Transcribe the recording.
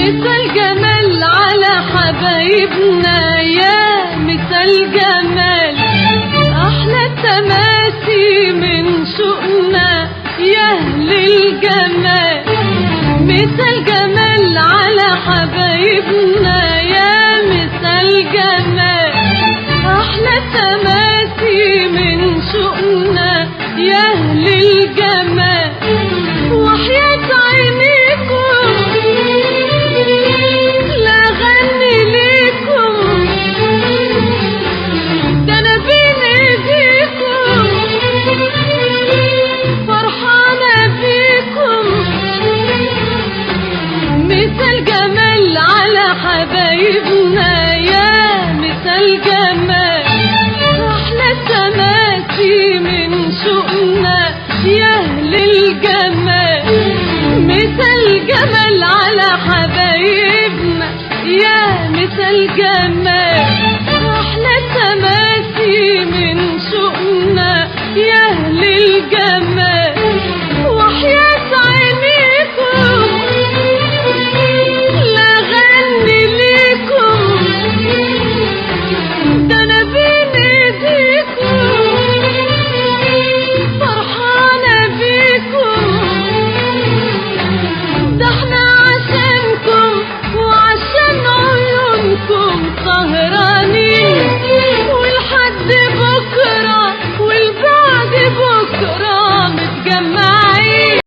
مثل جمال على حبايبنا يا مثل جمال، أحلى التماسي من شوقنا يا أهل الجمال. مثل جمال على حبايبنا يا مثل جمال، أحلى التماسي من شوقنا يا أهل الجمال. وحياة عينيكم لا غني ليكم، ده أنا بين إيديكم فرحانة بيكم. مثل جمال على حبايبنا يا مثل جمال، أحلى التماسي من شوقنا يا أهل الجمال.